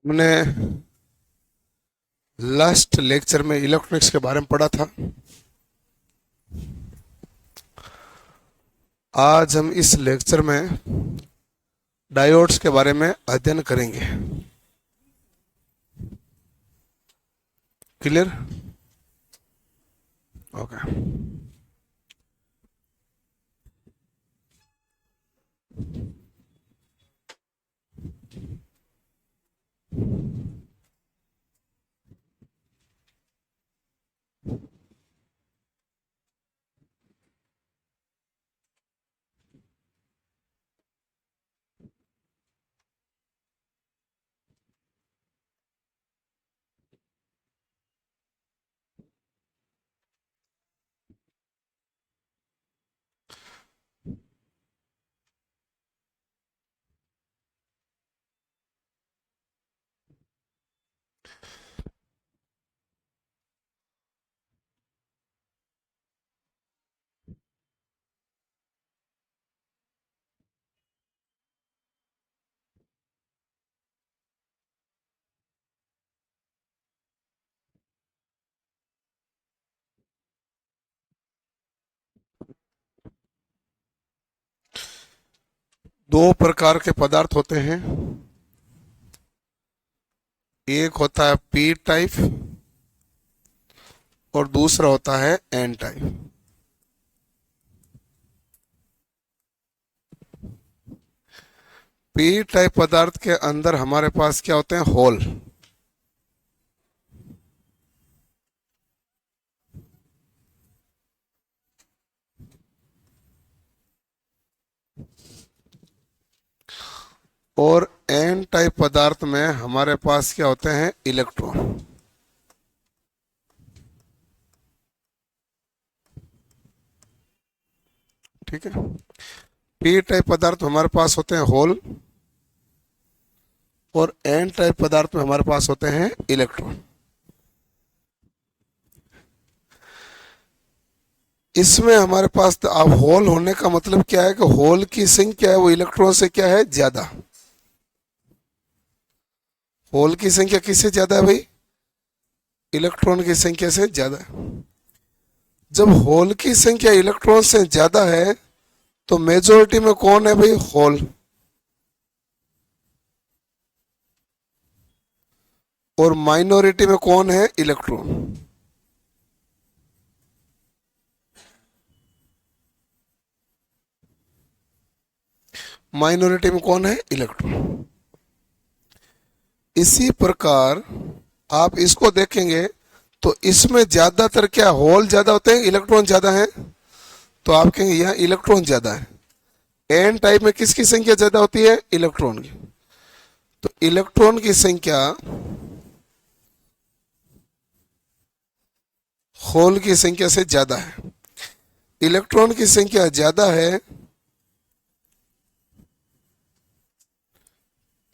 हमने last lecture में electronics के बारे में पढ़ा था। आज हम इस लेक्चर में डायोड्स के बारे में अध्ययन करेंगे। क्लियर? ओके। दो प्रकार के पदार्थ होते हैं। एक होता है पी टाइप और दूसरा होता है एन टाइप। पी टाइप पदार्थ के अंदर हमारे पास क्या होते हैं? होल। और एन टाइप पदार्थ में हमारे पास क्या होते हैं? इलेक्ट्रॉन। ठीक है। पी टाइप पदार्थ में हमारे पास होते हैं होल और एन टाइप पदार्थ में हमारे पास होते हैं इलेक्ट्रॉन। इसमें हमारे पास अब होल होने का मतलब क्या है कि होल की संख्या है वो इलेक्ट्रॉन से क्या है? ज्यादा। होल की संख्या किससे ज्यादा है भाई? इलेक्ट्रॉन की संख्या से ज्यादा है। जब होल की संख्या इलेक्ट्रॉन से ज्यादा है तो मेजोरिटी में कौन है भाई? होल। और माइनॉरिटी में कौन है? इलेक्ट्रॉन। माइनॉरिटी में कौन है? इलेक्ट्रॉन। इसी प्रकार आप इसको देखेंगे तो इसमें ज्यादातर क्या होल ज्यादा होते हैं, इलेक्ट्रॉन ज्यादा है? तो आप कहेंगे यहाँ इलेक्ट्रॉन ज्यादा है। एन टाइप में किसकी संख्या ज्यादा होती है? इलेक्ट्रॉन की। तो इलेक्ट्रॉन की संख्या होल की संख्या से ज्यादा है। इलेक्ट्रॉन की संख्या ज्यादा है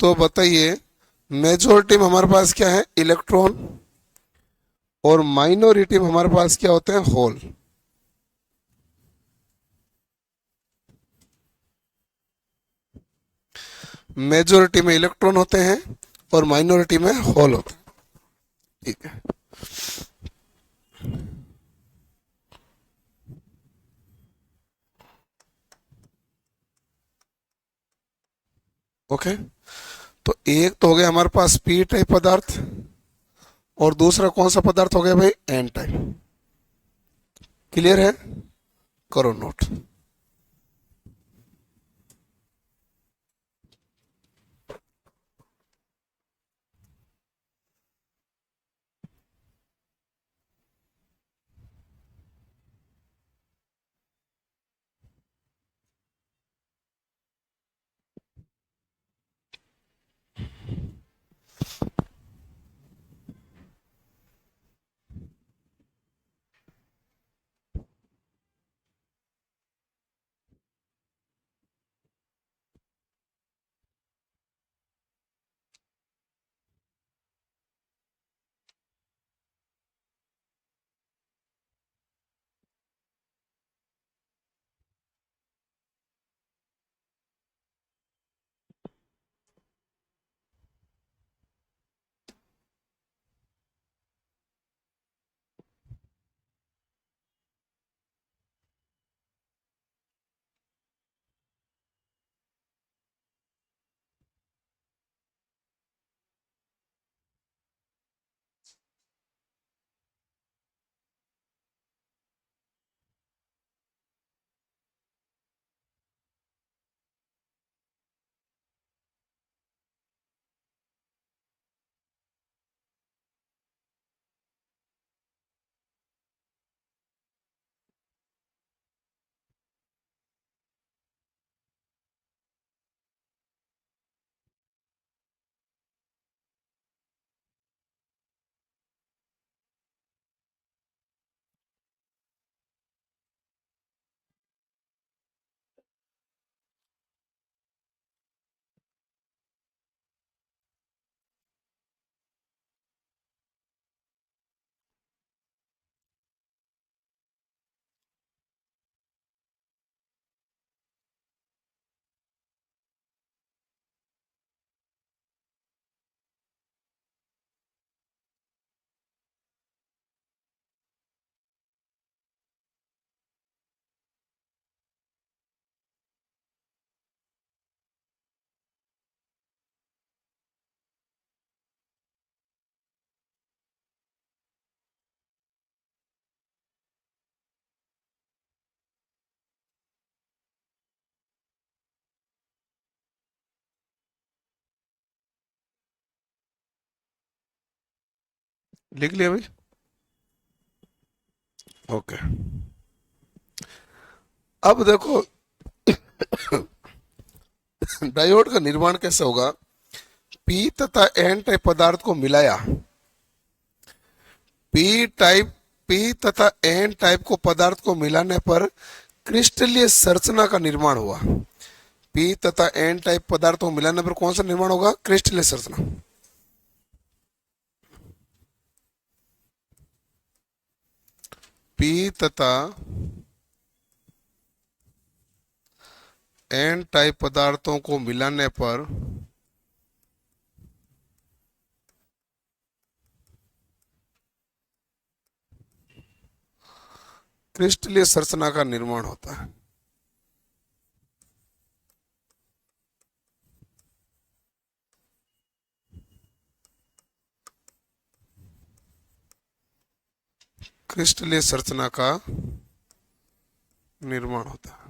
तो बताइए मेजोरिटी में हमारे पास क्या है? इलेक्ट्रॉन। और माइनॉरिटी में हमारे पास क्या होते हैं? होल। मेजोरिटी में इलेक्ट्रॉन होते हैं और माइनॉरिटी में होल होते हैं। ठीक है। ओके। तो एक तो हो गया हमारे पास पी टाइप पदार्थ और दूसरा कौन सा पदार्थ हो गया भाई? N type. क्लियर है? करो नोट। लिख लिया भाई? ओके। अब देखो डायोड का निर्माण कैसे होगा? पी तथा एन टाइप पदार्थ को मिलाया, पी टाइप पी तथा एन टाइप को पदार्थ को मिलाने पर क्रिस्टलीय संरचना का निर्माण हुआ। पी तथा एन टाइप पदार्थों को मिलाने पर कौन सा निर्माण होगा? क्रिस्टलीय संरचना। पी तथा एन टाइप पदार्थों को मिलाने पर क्रिस्टलीय संरचना का निर्माण होता है। क्रिस्टलीय संरचना का निर्माण होता है।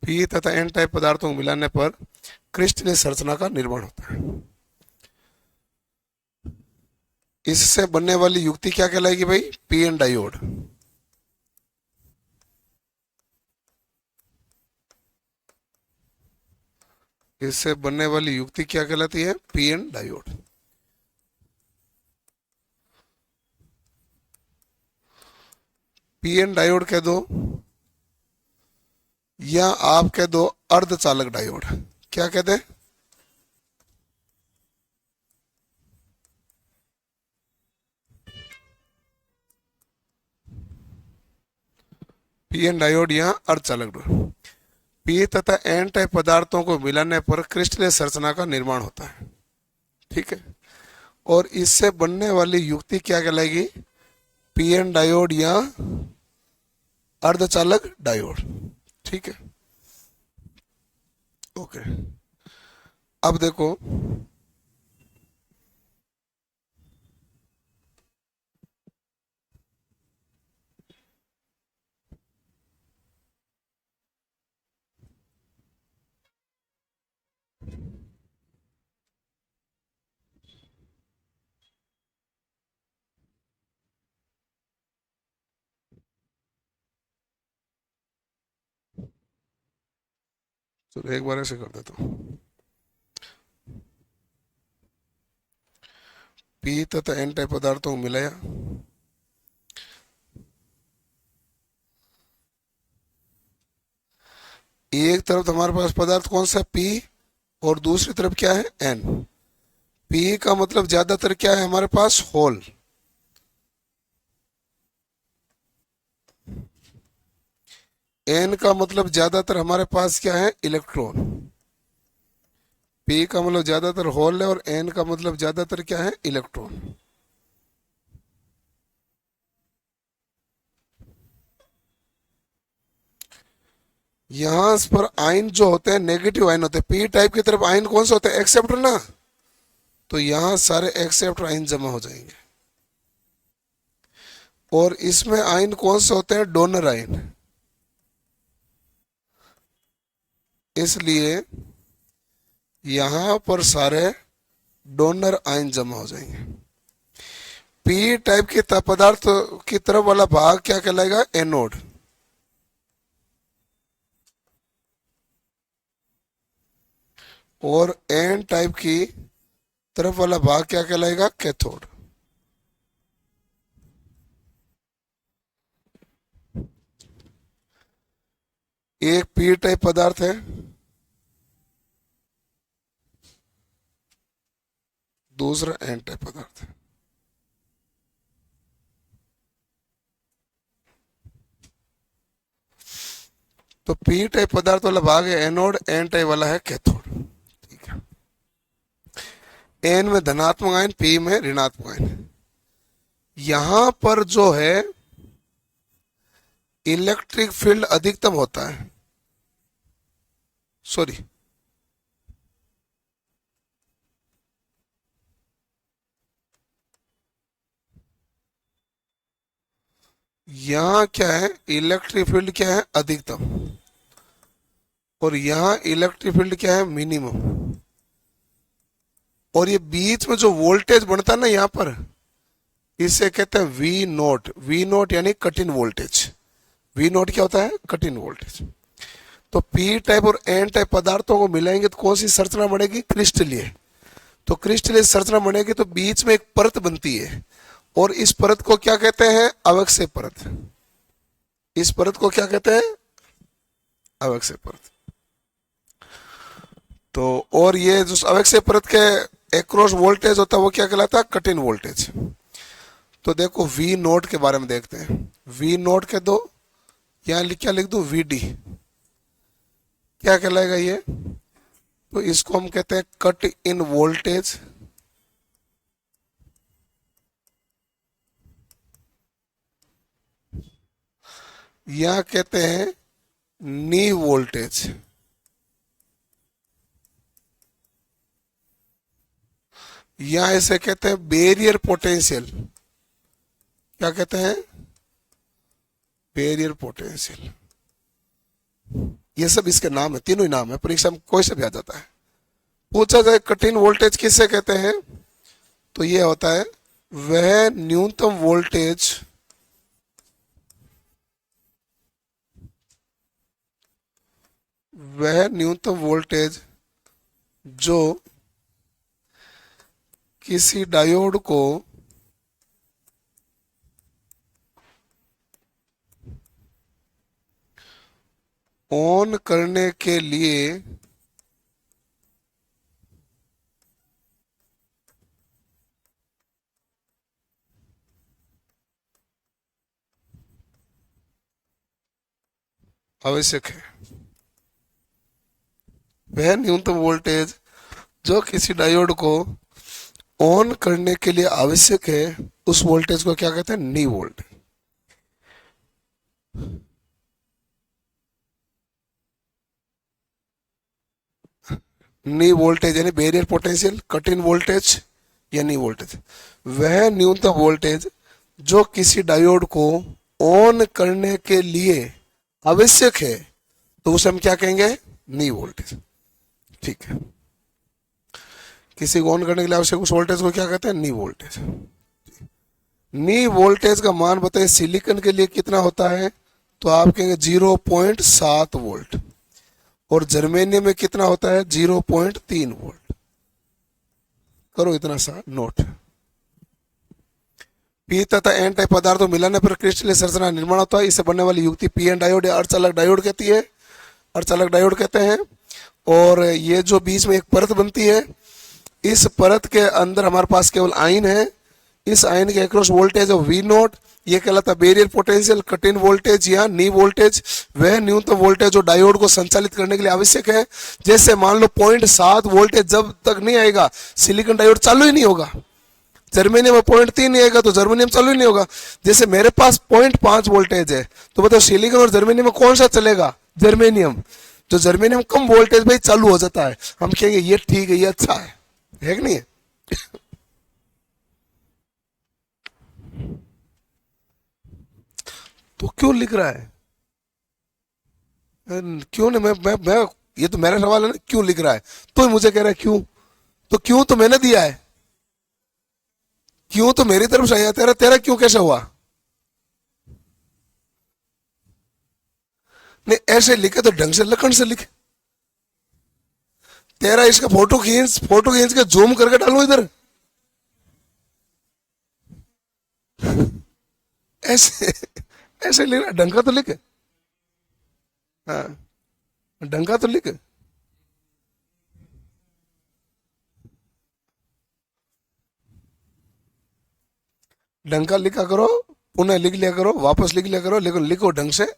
पी तथा एन टाइप पदार्थों को मिलाने पर क्रिस्टलीय संरचना का निर्माण होता है। इससे बनने वाली युक्ति क्या कहलाएगी भाई? P N diode. इससे बनने वाली युक्ति क्या कहलाती है? P N diode. P N diode कह दो या आप कह दो अर्धचालक डायोड। क्या कहते हैं? पी एन डायोड या अर्धचालक डायोड। पी तथा एन टाइप पदार्थों को मिलाने पर क्रिस्टलीय संरचना का निर्माण होता है। ठीक है। और इससे बनने वाली युक्ति क्या कहलाएगी? पी एन डायोड या अर्धचालक डायोड। ठीक है। ओके। अब देखो चलो एक बार ऐसे कर देता हूँ। पी तथा एन टाइप पदार्थों को मिलाया, एक तरफ हमारे पास पदार्थ कौन सा? पी, और दूसरी तरफ क्या है? एन। पी का मतलब ज्यादातर क्या है हमारे पास? होल। एन का मतलब ज्यादातर हमारे पास क्या है? इलेक्ट्रॉन। पी का मतलब ज्यादातर होल है और एन का मतलब ज्यादातर क्या है? इलेक्ट्रॉन। यहां पर आयन जो होते हैं नेगेटिव आयन होते हैं। पी टाइप की तरफ आयन कौन सा होता है? एक्सेप्टर ना। तो यहां सारे एक्सेप्टर आयन जमा हो जाएंगे। और इसमें आयन कौन से होते हैं? Donor ion. इसलिए यहां पर सारे डोनर आयन जमा हो जाएंगे। पी टाइप के पदार्थ की तरफ वाला भाग क्या कहलाएगा? एनोड। और एन टाइप की तरफ वाला भाग क्या कहलाएगा? कैथोड। एक पी टाइप पदार्थ है, दूसरा एन टाइप पदार्थ है। तो पी टाइप पदार्थ वाला भाग है एनोड, एन टाइप वाला है कैथोड। ठीक है। एन में धनात्मक आयन, पी में ऋणात्मक आयन। यहां पर जो है इलेक्ट्रिक फील्ड अधिकतम होता है। सॉरी, यहां क्या है? इलेक्ट्रिक फील्ड क्या है? अधिकतम। और यहां इलेक्ट्रिक फील्ड क्या है, मिनिमम। और ये बीच में जो वोल्टेज बनता है ना यहां पर, इसे कहते हैं वी नोट। वी नोट यानी cut in voltage. V naught क्या होता है, कट इन वोल्टेज। तो पी टाइप और एन टाइप पदार्थों को मिलाएंगे तो कौन सी संरचना बनेगी, क्रिस्टलीय। तो क्रिस्टलीय संरचना बनेगी तो बीच में एक परत बनती है, और इस परत को क्या कहते हैं, अवक्षय परत। इस परत को क्या कहते हैं, अवक्षय परत। तो और ये जो अवक्षय परत के एक्रॉस वोल्टेज होता है वो क्या कहलाता है, कट इन वोल्टेज। तो देखो वी नोट के बारे में देखते हैं। वी नोट के दो, यहां क्या लिख दो, वी डी। क्या कहलाएगा ये, तो इसको हम कहते हैं कट इन वोल्टेज। यहां कहते हैं नी वोल्टेज। यहां इसे कहते हैं बैरियर पोटेंशियल। क्या कहते हैं, बैरियर पोटेंशियल। ये सब इसके नाम है, तीनों ही नाम है, परीक्षा में कोई से भी आ जाता है। पूछा जाए कठिन वोल्टेज किससे कहते हैं, तो ये होता है वह न्यूनतम वोल्टेज वह न्यूनतम वोल्टेज जो किसी डायोड को ऑन करने के लिए आवश्यक है। वह न्यूनतम वोल्टेज जो किसी डायोड को ऑन करने के लिए आवश्यक है, उस वोल्टेज को क्या कहते हैं, नी वोल्ट। नी वोल्टेज यानी barrier potential, cut in voltage या नी वोल्टेज। वह न्यूनतम वोल्टेज जो किसी डायोड को ऑन करने के लिए आवश्यक है, तो उसे हम क्या कहेंगे, नी वोल्टेज। ठीक है, किसी को ऑन करने के लिए आवश्यक उस वोल्टेज को क्या कहते हैं, नी वोल्टेज। नी वोल्टेज का मान बताइए सिलिकॉन के लिए कितना होता है, तो आप कहेंगे 0.7 वोल्ट। और जर्मेनियम में कितना होता है, 0.3 वोल्ट। करो इतना सा नोट। पी तथा एन टाइप पदार्थों मिलाने पर क्रिस्टलीय संरचना निर्माण होता है। इससे बनने वाली युक्ति पी एन डायोड या अर्धचालक डायोड कहती है, अर्धचालक डायोड कहते हैं। और ये जो बीच में एक परत बनती है, इस परत के अंदर हमारे पास केवल आयन है। इस आयन के across voltage of V naught, ये कहलाता barrier potential, cut in voltage या नी वोल्टेज। वह न्यूनतम वोल्टेज जो डायोड को संचालित करने के लिए आवश्यक है। जैसे मान लो 0.7 वोल्टेज जब तक नहीं आएगा सिलिकॉन डायोड चालू ही नहीं होगा। जर्मेनियम में 0.3 नहीं आएगा तो जर्मेनियम चालू ही नहीं होगा। जैसे मेरे पास 0.5 वोल्टेज है, तो बताओ सिलिकॉन और जर्मेनियम में कौन सा चलेगा, जर्मेनियम। जो जर्मेनियम कम वोल्टेज पे चालू हो जाता है, हम कहेंगे ये ठीक है, ये अच्छा है कि नहीं है। तो क्यों लिख रहा है, क्यों नहीं, मैं ये तो मेरा सवाल है ना, क्यों लिख रहा है। तो मुझे कह रहा है क्यों, तो क्यों तो मैंने दिया है, क्यों तो मेरी तरफ से आया, तेरा तेरा क्यों कैसे हुआ। नहीं ऐसे लिखे तो ढंग से लखन से लिखे। तेरा इसका फोटो खींच के जूम करके डालू इधर, ऐसे ऐसे लिख रहा, ढंग का तो लिख। हाँ, ढंग का तो लिख। ढंग का लिखा करो, पुनः लिख लिया करो, वापस लिख लिया करो, लेकिन लिखो ढंग से।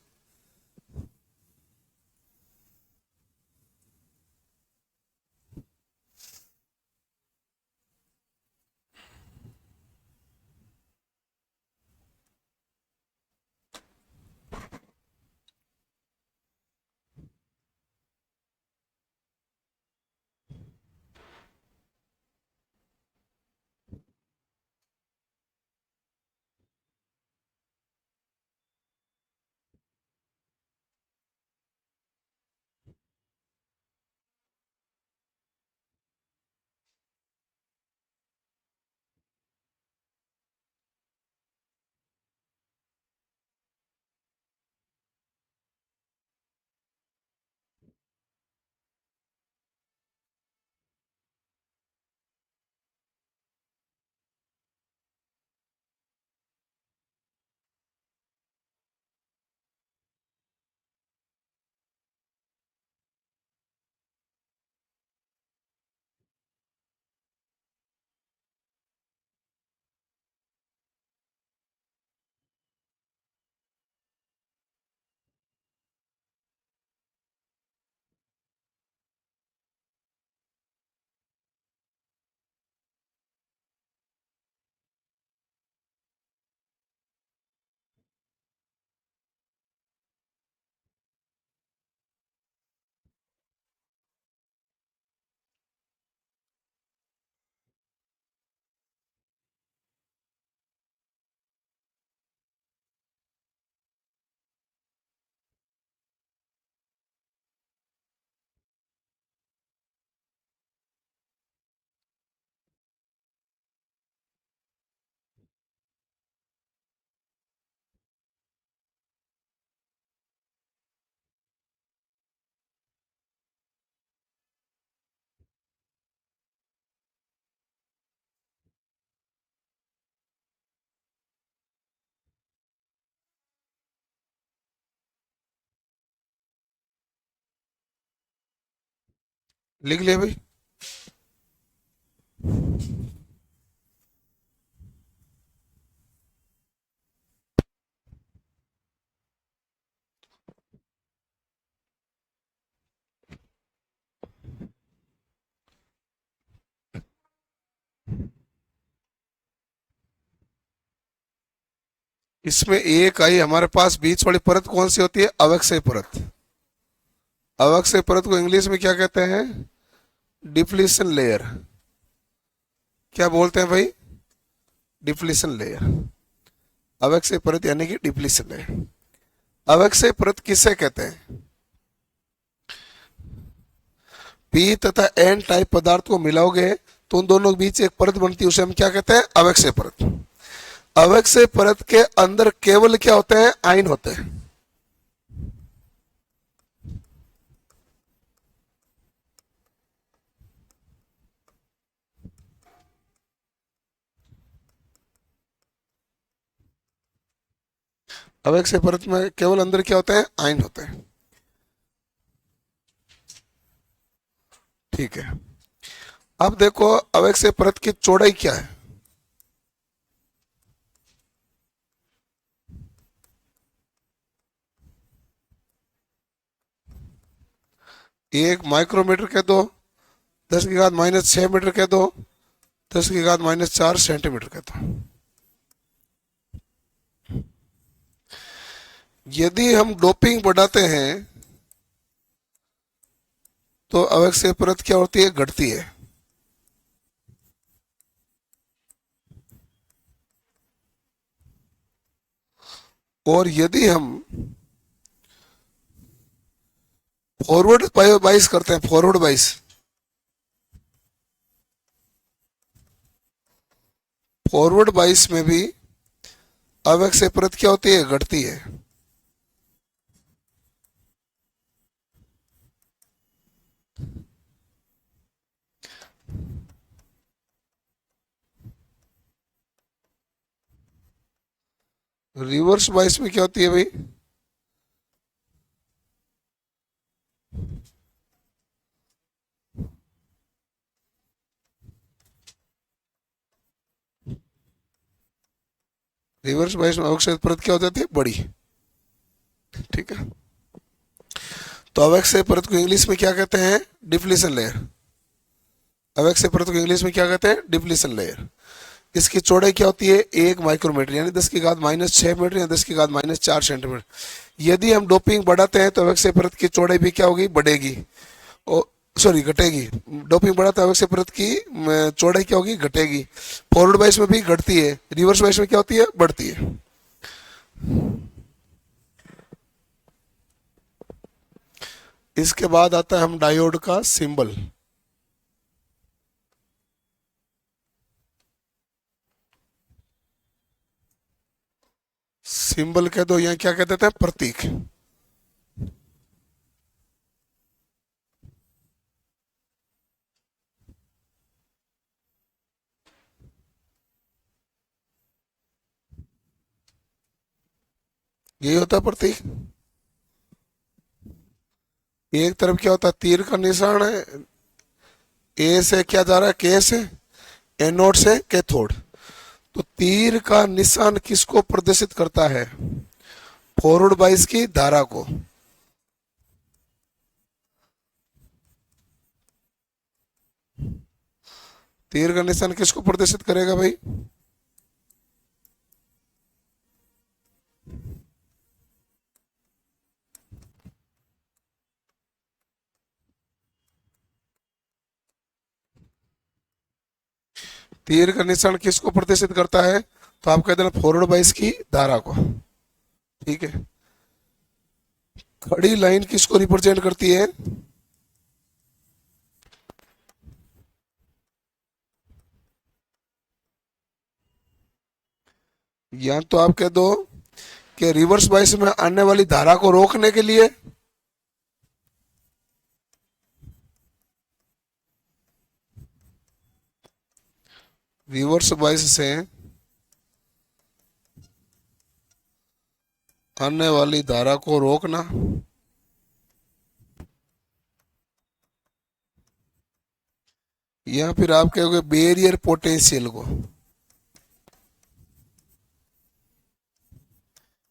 लिख लिया भाई। इसमें एक आई हमारे पास बीच वाली परत कौन सी होती है? अवक्षय परत। अवक्षय परत को इंग्लिश में क्या कहते हैं? Depletion layer. क्या बोलते हैं भाई? Depletion layer. अवक्षय परत यानी कि डिप्लीशन लेयर। अवक्षय परत किसे कहते हैं? पी तथा एन टाइप पदार्थ को मिलाओगे तो उन दोनों के बीच एक परत बनती है, उसे हम क्या कहते हैं? अवक्षय परत। अवक्षय परत के अंदर केवल क्या होते हैं? आयन होते हैं। अवक्षय परत में केवल अंदर क्या होते हैं? आयन होते हैं। ठीक है। अब देखो अवक्षय परत की चौड़ाई क्या है? एक माइक्रोमीटर कह दो, 10⁻⁻⁶ कह दो, 10⁻⁻⁴ कह दो। यदि हम डोपिंग बढ़ाते हैं तो अवक्षय परत क्या होती है? घटती है। और यदि हम फॉरवर्ड बाइस करते हैं, फॉरवर्ड बाइस, फॉरवर्ड बाइस में भी अवक्षय परत क्या होती है? घटती है। रिवर्स बाइस में क्या होती है भाई? रिवर्स बाइस में अवक्षय परत क्या हो जाती है? बड़ी। ठीक है। तो अवक्षय परत को इंग्लिश में क्या कहते हैं? Depletion layer. अवक्षय परत को इंग्लिश में क्या कहते हैं? Depletion layer. इसकी चौड़ाई क्या होती है? 1 माइक्रोमीटर यानी 10⁻⁶ या 10⁻⁴ यदि हम डोपिंग बढ़ाते हैं तो अवक्षय परत की चौड़ाई भी क्या होगी? बढ़ेगी। सॉरी, घटेगी। डोपिंग बढ़ाते हैं अवक्षय परत की चौड़ाई क्या होगी? घटेगी। फॉरवर्ड बाइस में भी घटती है, रिवर्स बाइस में क्या होती है? बढ़ती है। इसके बाद आता है हम डायोड का सिंबल। सिंबल कह दो, यहाँ क्या कहते थे? प्रतीक। यही होता है प्रतीक। एक तरफ क्या होता है? तीर का निशान है। ए से क्या जा रहा है? के से। एनोड से कैथोड। तो तीर का निशान किसको प्रदर्शित करता है? फॉरवर्ड बाइस की धारा को। तीर का निशान किसको प्रदर्शित करेगा भाई? तीर का निशान किसको प्रदर्शित करता है? तो आप कहते हैं फॉरवर्ड बाइस की धारा को। ठीक है। खड़ी लाइन किसको रिप्रेजेंट करती है? या तो आप कह दो कि रिवर्स बाइस में आने वाली धारा को रोकने के लिए, रिवर्स बाइस से आने वाली धारा को रोकना। या फिर आप कहोगे बैरियर पोटेंशियल को,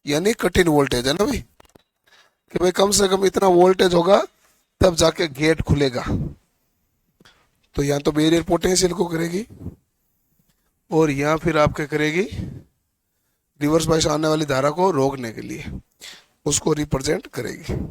यानी कट इन वोल्टेज, है ना भाई, कि भाई कम से कम इतना वोल्टेज होगा तब जाके गेट खुलेगा। तो या तो बैरियर पोटेंशियल को करेगी, और या फिर आप क्या करेगी, रिवर्स बायस आने वाली धारा को रोकने के लिए उसको रिप्रेजेंट करेगी।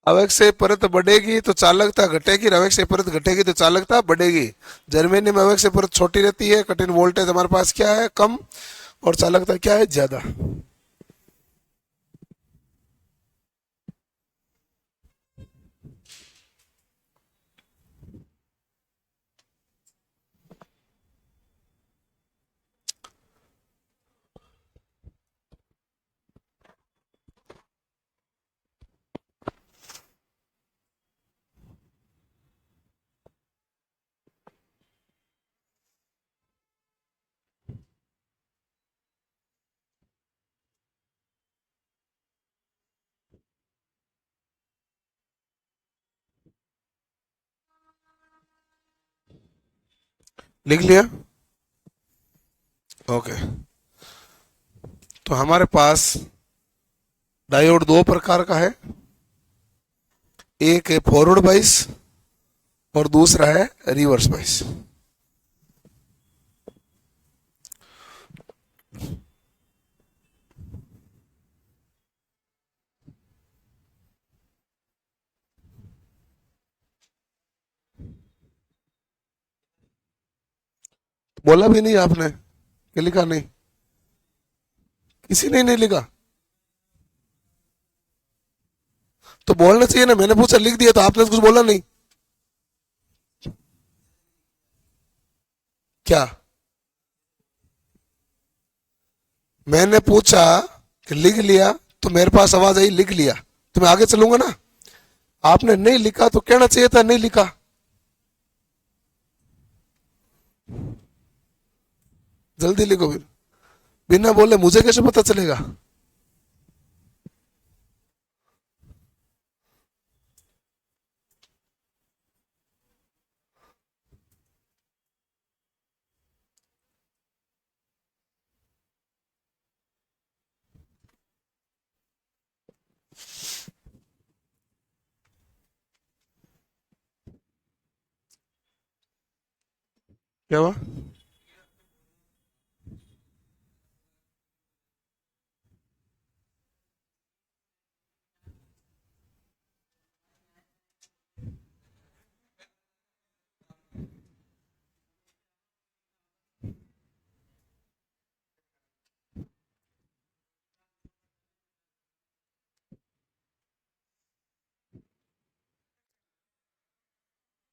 आवक से परत बढ़ेगी तो चालकता घटेगी, आवक से परत घटेगी तो चालकता बढ़ेगी। जर्मेनियम में आवक से परत छोटी रहती है, कट इन वोल्टेज हमारे पास क्या है, कम, और चालकता क्या है, ज्यादा। लिख लिया? ओके। तो हमारे पास डायोड दो प्रकार का है, एक है फॉरवर्ड बाइस और दूसरा है रिवर्स बाइस। बोला भी नहीं आपने कि लिखा नहीं? किसी ने नहीं लिखा? तो बोलना चाहिए ना, मैंने पूछा लिख दिया तो आपने कुछ बोला नहीं। क्या? मैंने पूछा कि लिख लिया, तो मेरे पास आवाज आई लिख लिया, तो मैं आगे चलूंगा ना। आपने नहीं लिखा तो कहना चाहिए था नहीं लिखा। जल्दी लिखो फिर, बिना बोले मुझे कैसे पता चलेगा? क्या हुआ?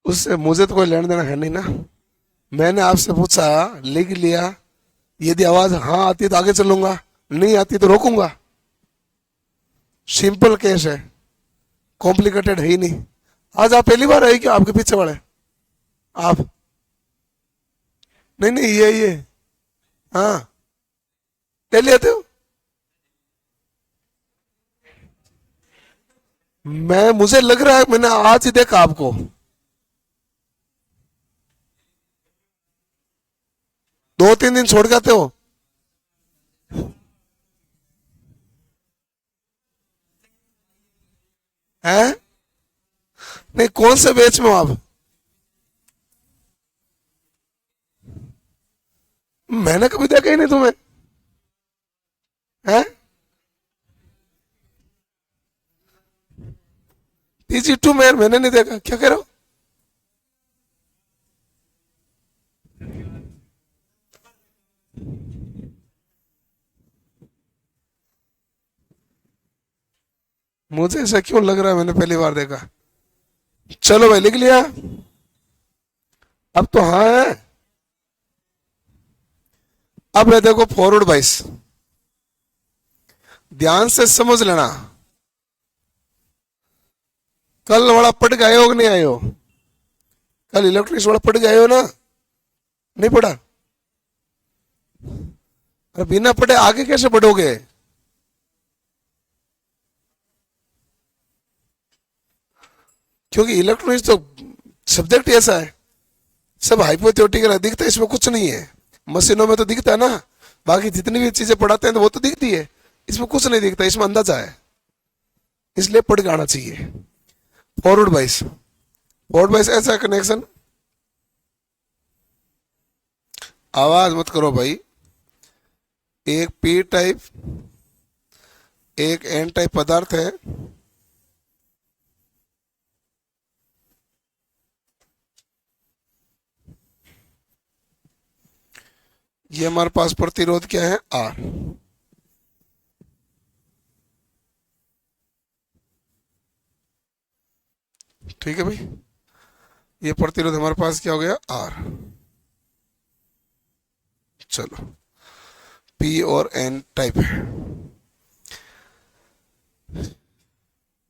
उससे मुझे तो कोई लेना देना है नहीं ना। मैंने आपसे पूछा, लिख लिया, यदि आवाज हाँ आती तो आगे चलूंगा, नहीं आती तो रोकूंगा। सिंपल केस है, कॉम्प्लिकेटेड है ही नहीं। आज आप पहली बार आए क्या, आपके पीछे वाले? आप? नहीं नहीं, ये हाँ, ले लेते हो। मैं, मुझे लग रहा है मैंने आज ही देखा आपको। दो तीन दिन छोड़ के आते हो? हैं? नहीं, कौन से बैच में हो आप? मैंने कभी देखा ही नहीं तुम्हें। हैं? TG2 में मैंने नहीं देखा, क्या कह रहे हो? मुझे ऐसा क्यों लग रहा है, मैंने पहली बार देखा। चलो भाई, लिख लिया। अब तो हाँ है। अब है देखो फॉरवर्ड बाइस, ध्यान से समझ लेना। कल वाला पढ़ के आए हो कि नहीं आए हो? कल इलेक्ट्रिक्स वाला पढ़ के आए हो ना? नहीं पढ़ा? अरे बिना पढ़े आगे कैसे पढ़ोगे? क्योंकि इलेक्ट्रॉनिक्स तो सब्जेक्ट ऐसा है, सब हाइपोथेटिकल है, दिखता है इसमें कुछ नहीं है। मशीनों में तो दिखता है ना, बाकी जितनी भी चीजें पढ़ाते हैं तो वो तो दिखती है, इसमें कुछ नहीं दिखता, इसमें अंदाजा है, इसलिए पढ़ के आना चाहिए। फॉरवर्ड बाइस, फॉरवर्ड बाइस ऐसा कनेक्शन, आवाज मत करो भाई। एक पी टाइप, एक एन टाइप पदार्थ है, ये हमारे पास प्रतिरोध क्या है? आर। ठीक है भाई, ये प्रतिरोध हमारे पास क्या हो गया? आर। चलो, पी और एन टाइप है।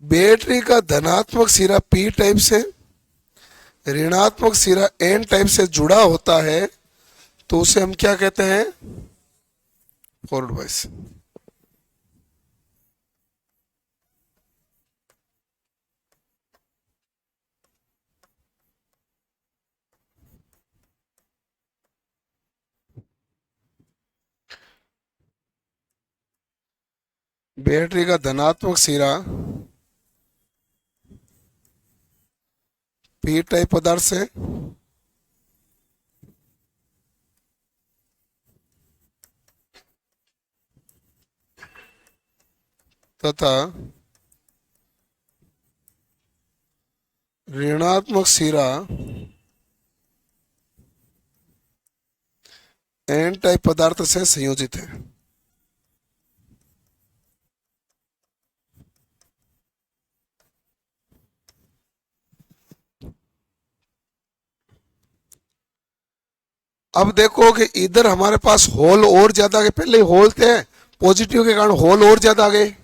बैटरी का धनात्मक सिरा पी टाइप से, ऋणात्मक सिरा एन टाइप से जुड़ा होता है, तो उसे हम क्या कहते हैं? फॉरवर्ड बाइस। बैटरी का धनात्मक सिरा पी टाइप पदार्थ से तथा ऋणात्मक सिरा एन टाइप पदार्थ से संयोजित है। अब देखो कि इधर हमारे पास होल और ज्यादा गए, पहले होल थे, पॉजिटिव के कारण होल और ज्यादा गए।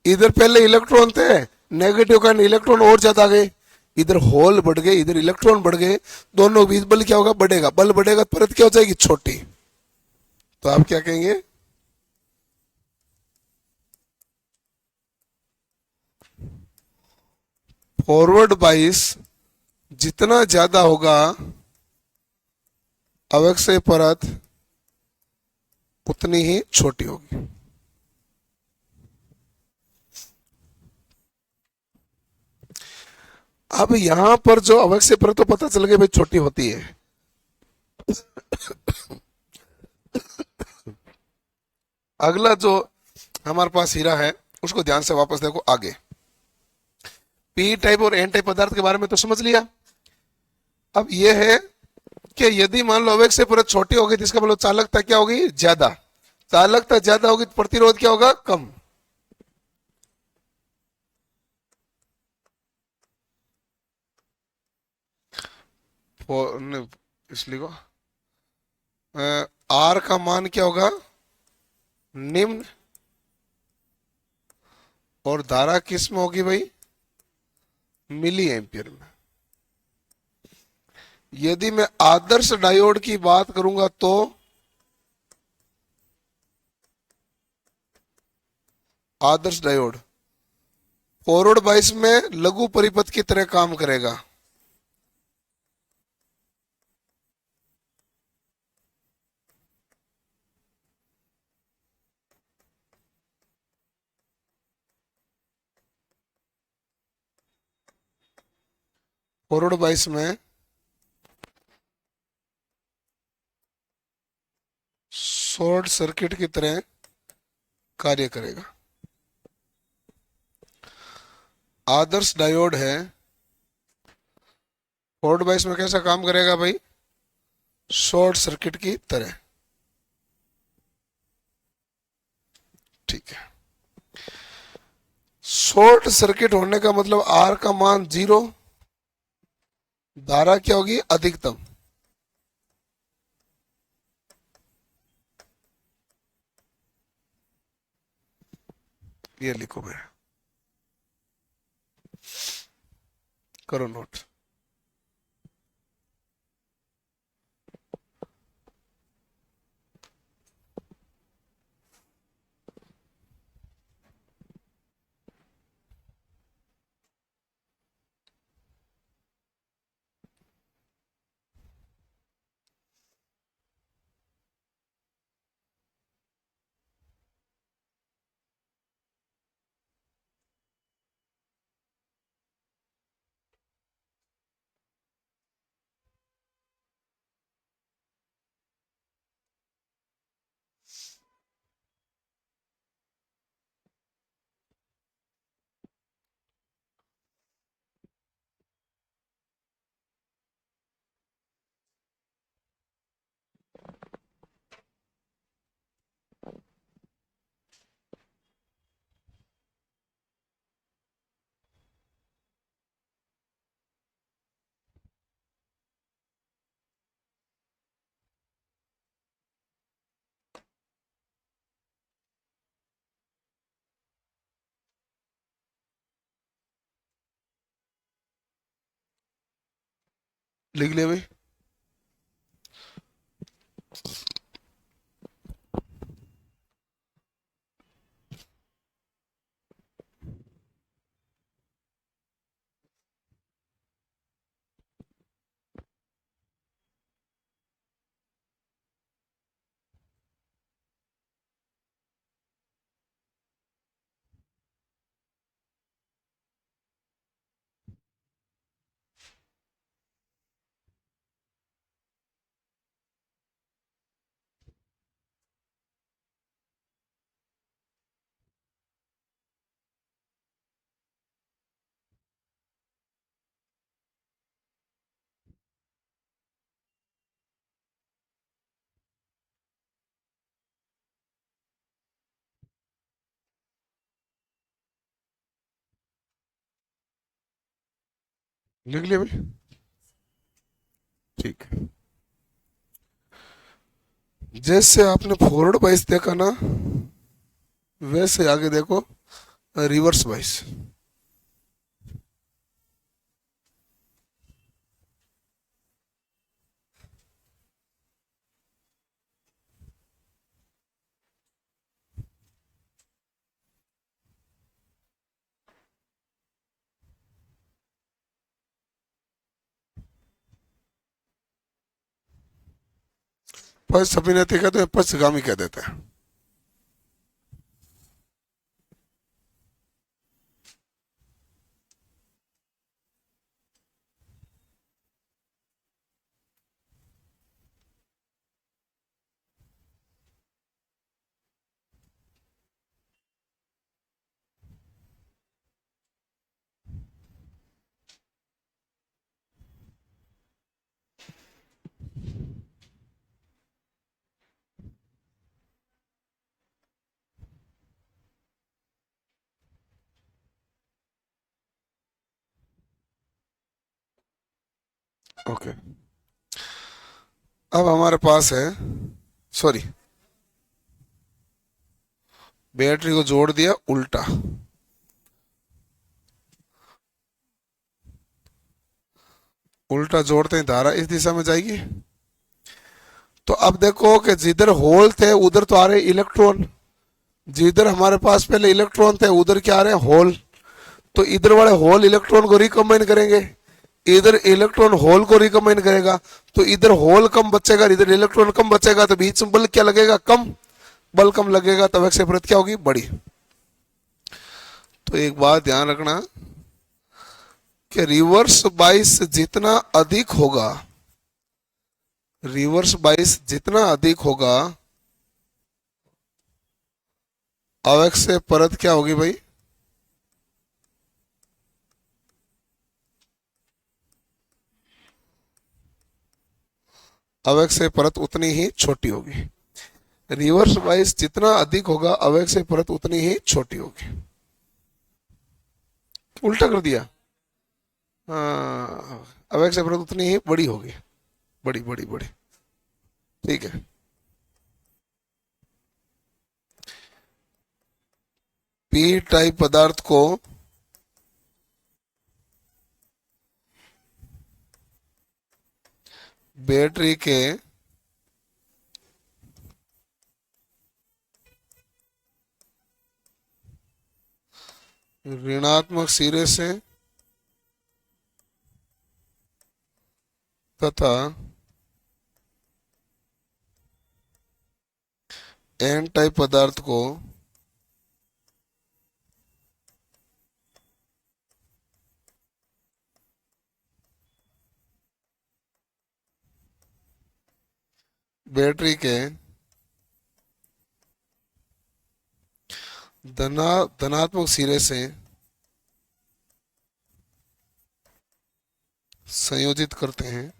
इधर पहले इलेक्ट्रॉन थे, नेगेटिव के कारण इलेक्ट्रॉन और ज्यादा गए। इधर होल बढ़ गए, इधर इलेक्ट्रॉन बढ़ गए, दोनों के बीच बल क्या होगा? बढ़ेगा। बल बढ़ेगा तो परत क्या हो जाएगी? छोटी। तो आप क्या कहेंगे? फॉरवर्ड बाइस जितना ज्यादा होगा, अवक्षय परत उतनी ही छोटी होगी। अब यहां पर जो अवक्षय परत तो पता चल गया भाई छोटी होती है। अगला जो हमारे पास हीरा है, उसको ध्यान से वापस देखो आगे। पी टाइप और एन टाइप पदार्थ के बारे में तो समझ लिया। अब यह है कि यदि मान लो अवक्षय परत छोटी होगी तो इसका मतलब चालकता क्या होगी? ज्यादा। चालकता ज्यादा होगी तो प्रतिरोध क्या होगा? कम। इसलिए को आर का मान क्या होगा? निम्न। और धारा किस में होगी भाई? मिली एम्पियर में। यदि मैं आदर्श डायोड की बात करूंगा तो आदर्श डायोड फॉरवर्ड बाइस में लघु परिपथ की तरह काम करेगा। फॉरवर्ड बाइस में शॉर्ट सर्किट की तरह कार्य करेगा। आदर्श डायोड है, फॉरवर्ड बाइस में कैसा काम करेगा भाई? शॉर्ट सर्किट की तरह। ठीक है। शॉर्ट सर्किट होने का मतलब आर का मान 0, धारा क्या होगी अधिकतम। ये लिखो भाई, करो नोट। लिख लिया भाई। लिख लिया भाई, ठीक है। जैसे आपने फॉरवर्ड बाइस देखा ना, वैसे आगे देखो रिवर्स बाइस। पश्च अभिनेत्री कहते हैं, पश्चगामी कह देते हैं। ओके, अब हमारे पास है, सॉरी, बैटरी को जोड़ दिया उल्टा, उल्टा जोड़ते हैं धारा इस दिशा में जाएगी। तो अब देखो कि जिधर होल थे उधर तो आ रहे इलेक्ट्रॉन, जिधर हमारे पास पहले इलेक्ट्रॉन थे उधर क्या आ रहे हैं होल। तो इधर वाले होल इलेक्ट्रॉन को रिकम्बाइन करेंगे, इधर इलेक्ट्रॉन होल को रिकम्बाइन करेगा, तो इधर होल कम बचेगा, इधर इलेक्ट्रॉन कम बचेगा, तो बीच में बल क्या लगेगा कम, बल कम लगेगा, तो वैक्स परत क्या होगी बड़ी। तो एक बात ध्यान रखना कि रिवर्स बाइस जितना अधिक होगा, रिवर्स बाइस जितना अधिक होगा, अवक्षय परत क्या होगी भाई, अवक्षय परत उतनी ही छोटी होगी। रिवर्स बाइस जितना अधिक होगा, अवक्षय परत उतनी ही छोटी होगी। उल्टा कर दिया। हाँ, अब एक्स जरूरत उतनी ही बड़ी होगी। बड़ी बड़ी बड़ी। ठीक है। पी टाइप पदार्थ को बैटरी के ऋणात्मक सिरे से तथा एन टाइप पदार्थ को बैटरी के धनात्मक सिरे से संयोजित करते हैं।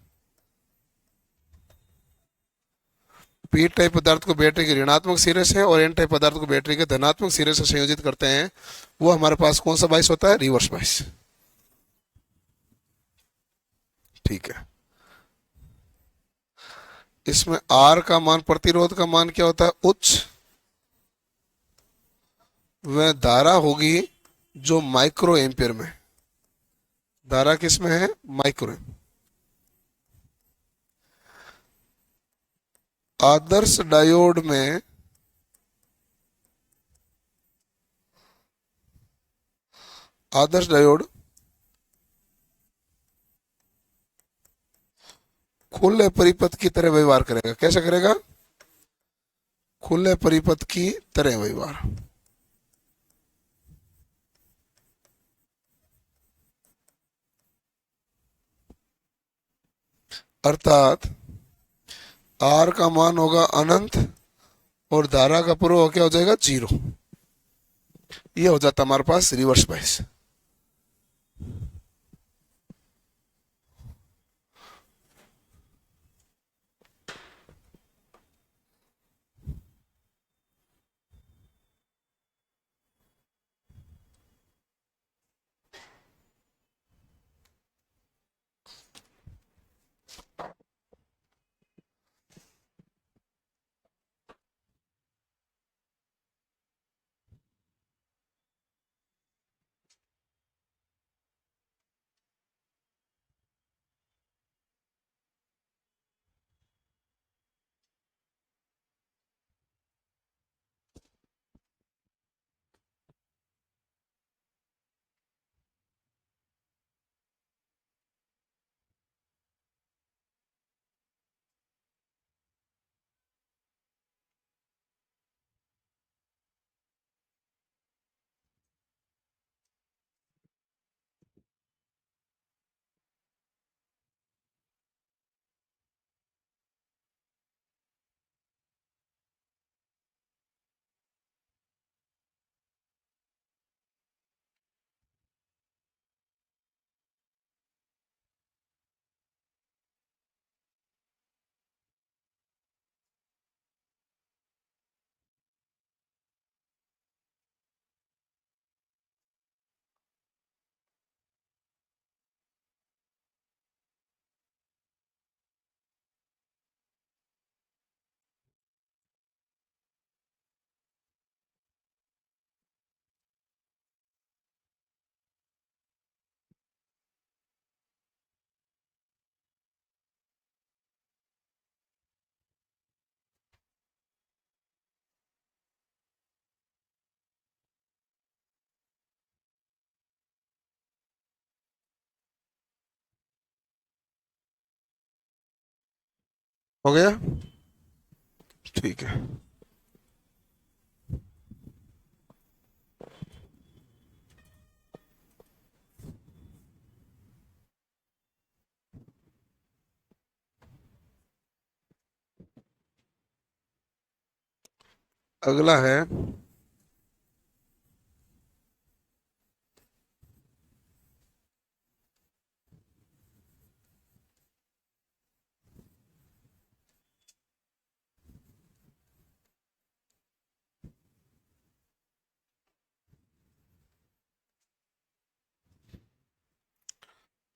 पी टाइप पदार्थ को बैटरी के ऋणात्मक सिरे से और एन टाइप पदार्थ को बैटरी के धनात्मक सिरे से संयोजित करते हैं। वो हमारे पास कौन सा बाइस होता है? Reverse bias. ठीक है। इसमें आर का मान, प्रतिरोध का मान क्या होता है? उच्च। वह धारा होगी जो माइक्रो एम्पियर में। धारा किस में है? माइक्रो। आदर्श डायोड में आदर्श डायोड खुले परिपथ की तरह व्यवहार करेगा। कैसे करेगा? खुले परिपथ की तरह व्यवहार। अर्थात आर का मान होगा अनंत और धारा का प्रवाह क्या हो जाएगा? जीरो। ये हो जाता हमारे पास रिवर्स बाइस। हो गया? ठीक है। अगला है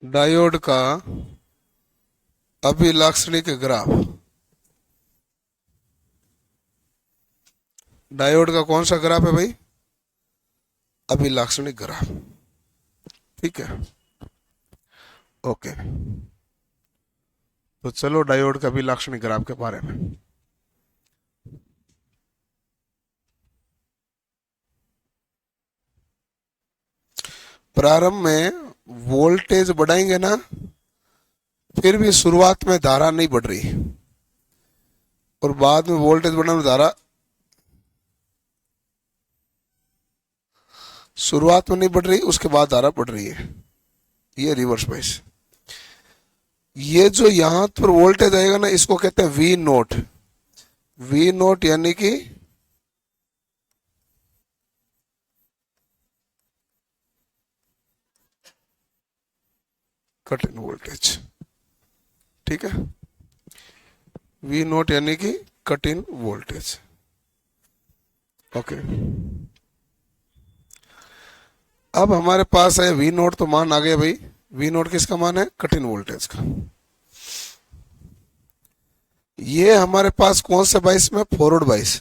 डायोड का अभिलाक्षणिक ग्राफ। डायोड का कौन सा ग्राफ है भाई? अभिलाक्षणिक ग्राफ। ठीक है, ओके। तो चलो डायोड का अभिलाक्षणिक ग्राफ के बारे में। प्रारंभ में वोल्टेज बढ़ाएंगे ना, फिर भी शुरुआत में धारा नहीं बढ़ रही, और बाद में वोल्टेज बढ़ने में धारा, शुरुआत में नहीं बढ़ रही, उसके बाद धारा बढ़ रही है। ये रिवर्स बाइस। ये जो यहां पर वोल्टेज आएगा ना, इसको कहते हैं वी नोट। वी नोट यानी कि कट इन वोल्टेज। ठीक है, वी नोट यानी कि कट इन वोल्टेज। ओके, अब हमारे पास है वी नोट, तो मान आ गया भाई। वी नोट किसका मान है? कट इन वोल्टेज का। ये हमारे पास कौन से बाइस में? फॉरवर्ड बाइस।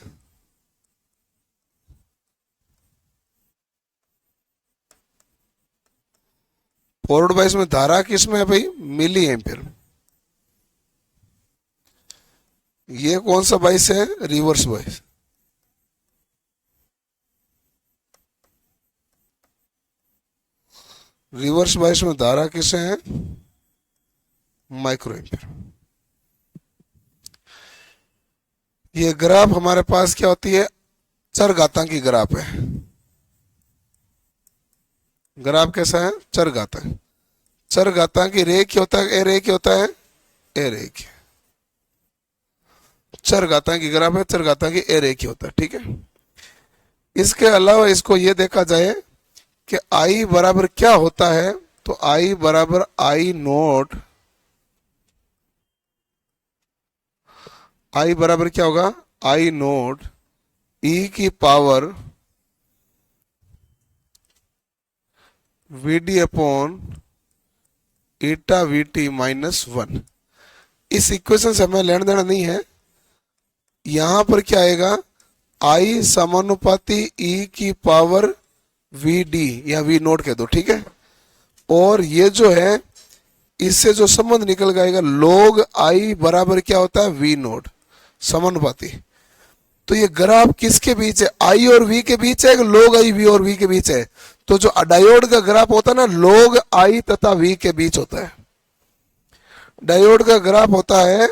फॉरवर्ड बाइस में धारा किस में है भाई? Milli ampere. ये कौन सा बाइस है? Reverse bias. रिवर्स बाइस में धारा किसे है? Micro ampere. ये ग्राफ हमारे पास क्या होती है? चरघातांकी ग्राफ है। ग्राफ कैसा है? चरघातांक। चरघातांकी रेखीय होता है, ए रेखीय होता है? ए रेखीय। चरघातांकी ग्राफ है, चरघातांकी ए रेखीय होता है। ठीक है, इसके अलावा इसको ये देखा जाए कि आई बराबर क्या होता है, तो आई बराबर आई नोट। आई बराबर क्या होगा? आई नोट ई की पावर वीडी अपॉन ईटा वीटी माइनस वन। इस इक्वेशन से हमें लेना देना नहीं है। यहां पर क्या आएगा? आई समानुपाती ई की पावर वी डी या वी नोट कह दो। ठीक है, और ये जो है, इससे जो संबंध निकल जाएगा, log आई बराबर क्या होता है? वी नोट, समानुपाती। तो ये ग्राफ किसके बीच है? आई और वी के बीच है कि log आई वी और वी के बीच है? तो जो डायोड का ग्राफ होता है ना, log आई तथा वी के बीच होता है। डायोड का ग्राफ होता है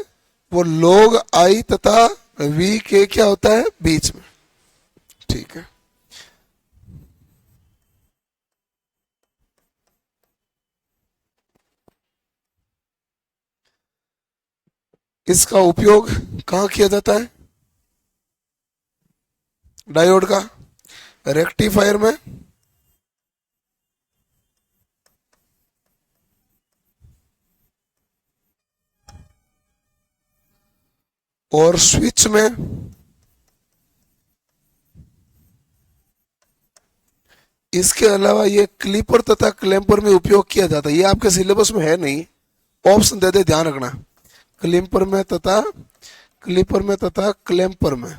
वो log आई तथा वी के क्या होता है? बीच में। ठीक है, इसका उपयोग कहाँ किया जाता है? डायोड का रेक्टिफायर में, और स्विच में। इसके अलावा ये क्लिपर तथा क्लैंपर में उपयोग किया जाता है। ये आपके सिलेबस में है नहीं, ऑप्शन दे दे, ध्यान रखना। क्लिपर में तथा क्लैंपर में।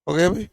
हो गया भाई।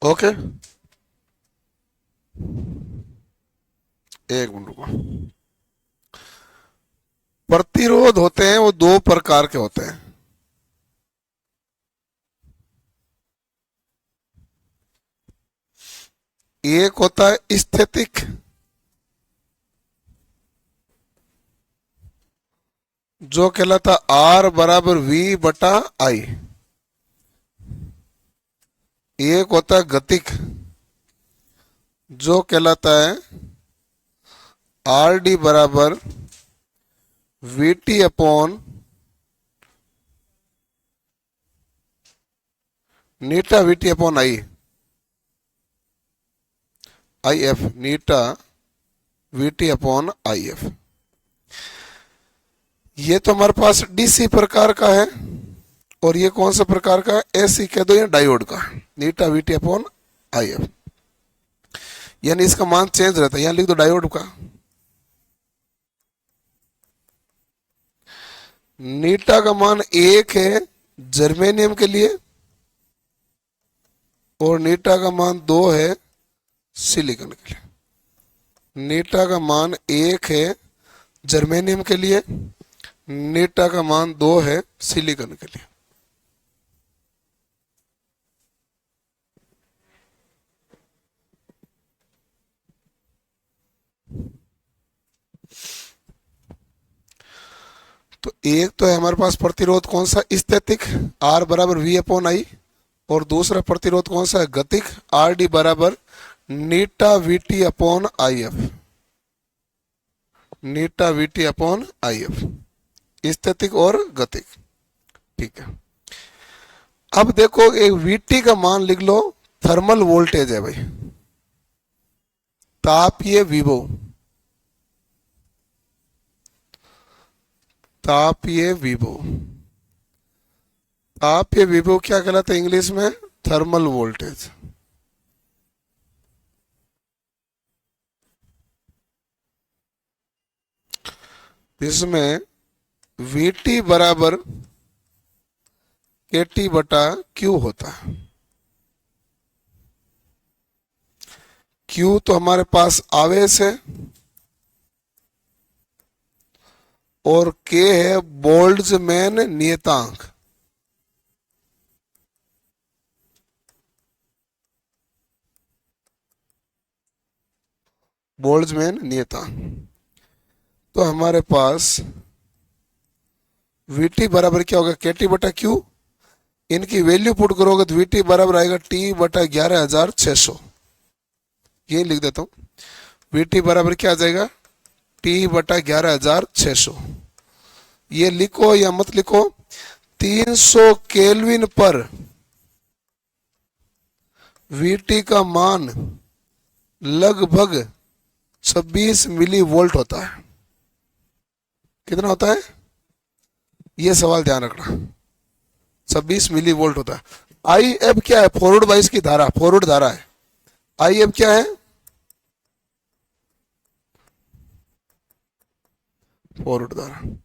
ओके, एक मिनट रुको। प्रतिरोध होते हैं वो दो प्रकार के होते हैं। एक होता है स्थैतिक, जो कहलाता आर बराबर वी बटा आई। एक होता है गतिक, जो कहलाता है आर डी बराबर we T upon Neeta V T upon I, I F, नीटा V T upon I F. ये तो हमारे पास डीसी प्रकार का है, और ये कौन सा प्रकार का है, एसी कह दो या डायोड का, नीटा V T upon I F. यानी इसका मान चेंज रहता है, यहां लिख दो डायोड का। नीटा का मान एक है जर्मेनियम के लिए, और नीटा का मान दो है सिलिकॉन के लिए। नीटा का मान एक है जर्मेनियम के लिए, नीटा का मान दो है सिलिकॉन के लिए। तो एक तो है हमारे पास प्रतिरोध कौन सा, स्थैतिक, आर बराबर वी अपॉन आई, और दूसरा प्रतिरोध कौन सा है, गतिक, आर डी बराबर नीटा V T upon I F, नीटा V T upon I F, स्थैतिक और गतिक। ठीक है, अब देखो एक वीटी का मान लिख लो, थर्मल वोल्टेज है भाई, तापीय विभव, तापीय विभव। तापीय विभव क्या कहलाता है इंग्लिश में, थर्मल वोल्टेज। इसमें वीटी बराबर के टी बटा क्यू होता है। क्यू तो हमारे पास आवेश है, और के है बोल्ट्जमैन नियतांक। बोल्ट्जमैन नियतांक। तो हमारे पास वीटी बराबर क्या होगा, के टी बटा क्यू। इनकी वैल्यू पुट करोगे तो वीटी बराबर आएगा टी बटा 11,600। ये लिख देता हूं, वीटी बराबर क्या आ जाएगा, टी बटा 11,600। ये लिखो या मत लिखो, 300 केल्विन पर वीटी का मान लगभग 26 मिली वोल्ट होता है। कितना होता है, ये सवाल ध्यान रखना, 26 मिली वोल्ट होता है। आई एफ क्या है, फॉरवर्ड वाइस की धारा, फॉरवर्ड धारा है। आई एफ क्या है, फॉरवर्ड धारा।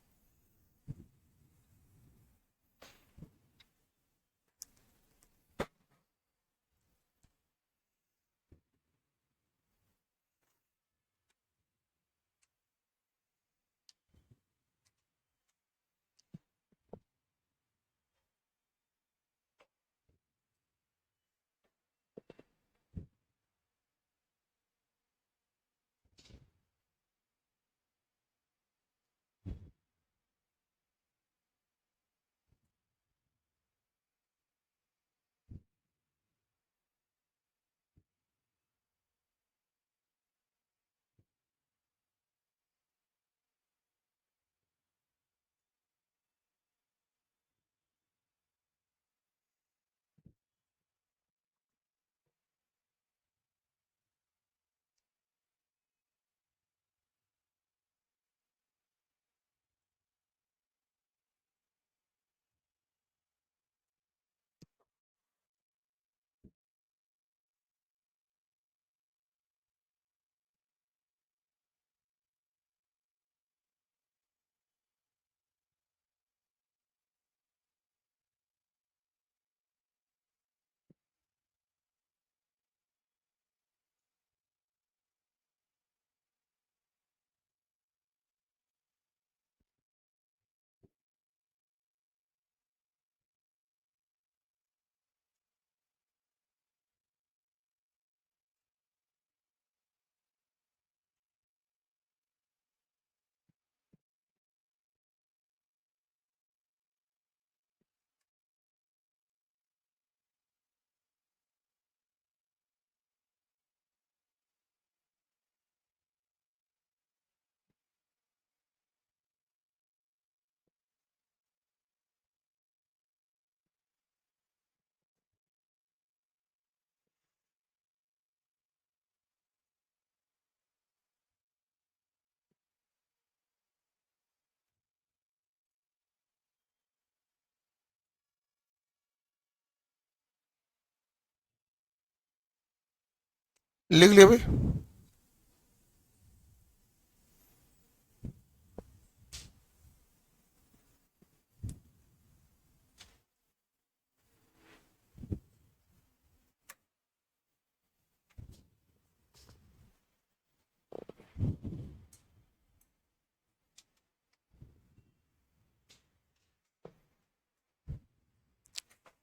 लिख लिया भाई।